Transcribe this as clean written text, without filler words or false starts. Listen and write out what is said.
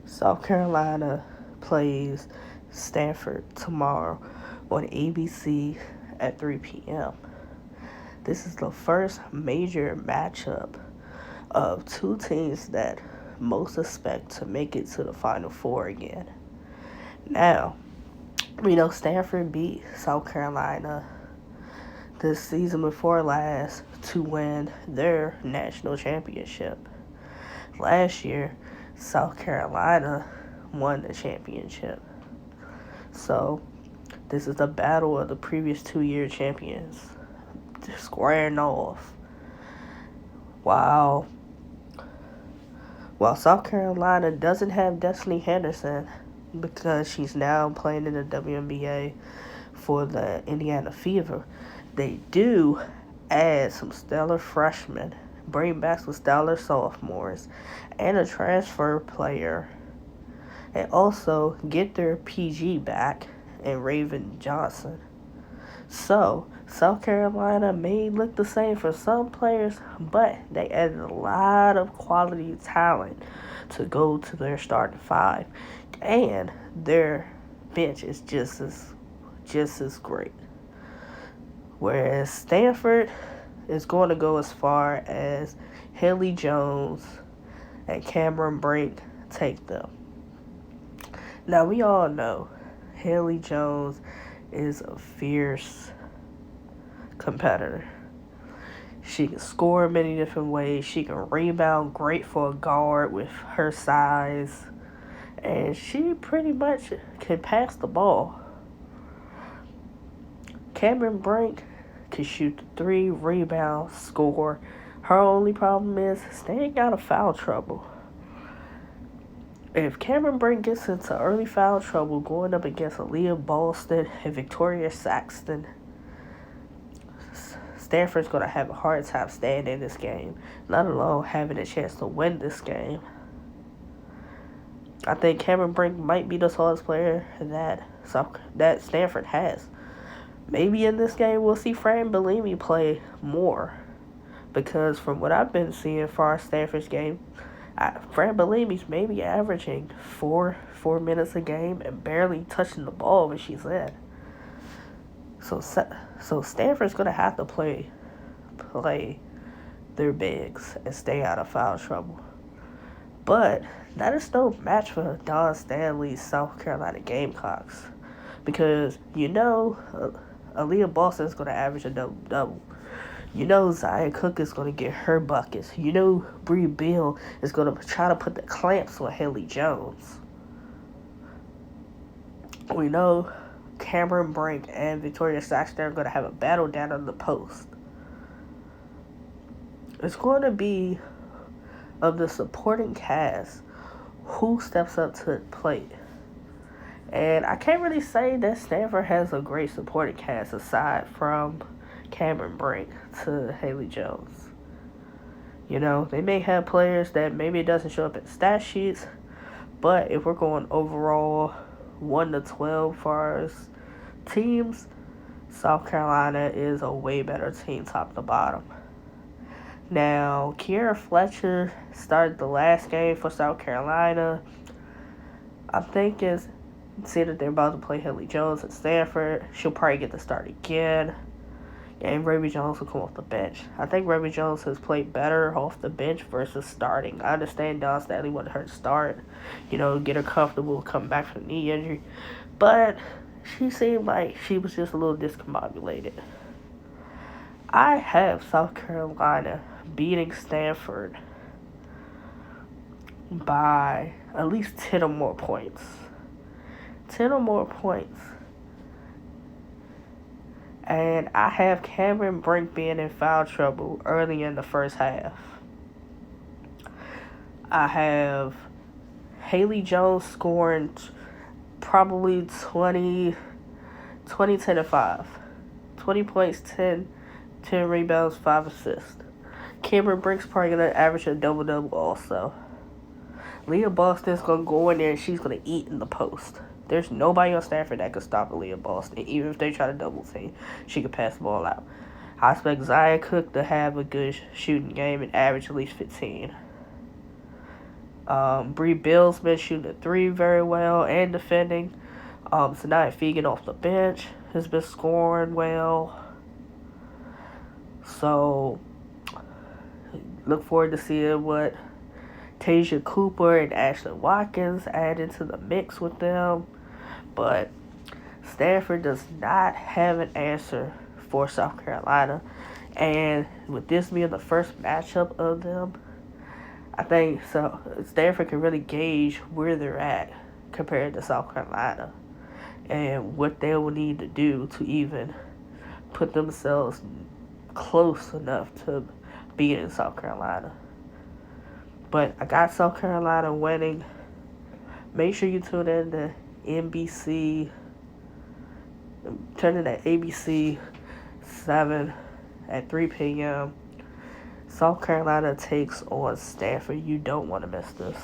South Carolina plays Stanford tomorrow on ABC at 3 p.m. This is the first major matchup of two teams that most expect to make it to the Final Four again. Now, we know Stanford beat South Carolina this season before last to win their national championship. Last year, South Carolina won the championship. So, this is the battle of the previous 2-year champions squaring off. While South Carolina doesn't have Destiny Henderson because she's now playing in the WNBA for the Indiana Fever, they do add some stellar freshmen, bring back some stellar sophomores, and a transfer player, and also get their PG back and Raven Johnson. So, South Carolina may look the same for some players, but they added a lot of quality talent to go to their starting five, and their bench is just as great. Whereas Stanford is going to go as far as Haley Jones and Cameron Brink take them. Now, we all know Haley Jones is a fierce competitor. She can score in many different ways. She can rebound great for a guard with her size. And she pretty much can pass the ball. Cameron Brink can shoot the three, rebound, score. Her only problem is staying out of foul trouble. If Cameron Brink gets into early foul trouble going up against Aaliyah Boston and Victoria Saxton, Stanford's going to have a hard time staying in this game, let alone having a chance to win this game. I think Cameron Brink might be the tallest player that Stanford has. Maybe in this game we'll see Fran Bellini play more, because from what I've been seeing for our Stanford's game, Fran Bellini's maybe averaging four minutes a game and barely touching the ball when she's in. So Stanford's gonna have to play their bigs and stay out of foul trouble. But that is no match for Don Stanley's South Carolina Gamecocks, because Aaliyah Boston is gonna average a double-double. Zion Cook is going to get her buckets. Bree Beal is going to try to put the clamps on Haley Jones. We know Cameron Brink and Victoria Saxton are going to have a battle down on the post. It's going to be of the supporting cast who steps up to the plate. And I can't really say that Stanford has a great supporting cast aside from Cameron Brink to Haley Jones. They may have players that maybe it doesn't show up in stat sheets, but if we're going overall 1 to 12 for our teams, South Carolina is a way better team top to bottom. Now, Kiera Fletcher started the last game for South Carolina. I'm thinking, seeing that they're about to play Haley Jones at Stanford, she'll probably get to start again. And Raven Jones will come off the bench. I think Raven Jones has played better off the bench versus starting. I understand Don Stanley wanted her to start, get her comfortable, come back from the knee injury. But she seemed like she was just a little discombobulated. I have South Carolina beating Stanford by at least 10 or more points. 10 or more points. And I have Cameron Brink being in foul trouble early in the first half. I have Haley Jones scoring probably 20, 10, and 5. 20 points, 10 rebounds, 5 assists. Cameron Brink's probably going to average a double-double also. Leah Boston's going to go in there and she's going to eat in the post. There's nobody on Stanford that can stop Aaliyah Boston. Even if they try to double team, she can pass the ball out. I expect Zion Cook to have a good shooting game and average at least 15. Bree Bill's been shooting the three very well and defending. Tonight Fegan off the bench has been scoring well. So look forward to seeing what Tasia Cooper and Ashley Watkins add into the mix with them. But Stanford does not have an answer for South Carolina. And with this being the first matchup of them, I think so Stanford can really gauge where they're at compared to South Carolina and what they will need to do to even put themselves close enough to beating South Carolina. But I got South Carolina winning. Make sure you tune in to NBC. Turn in at ABC 7 at 3 p.m. South Carolina takes on Stanford. You don't want to miss this.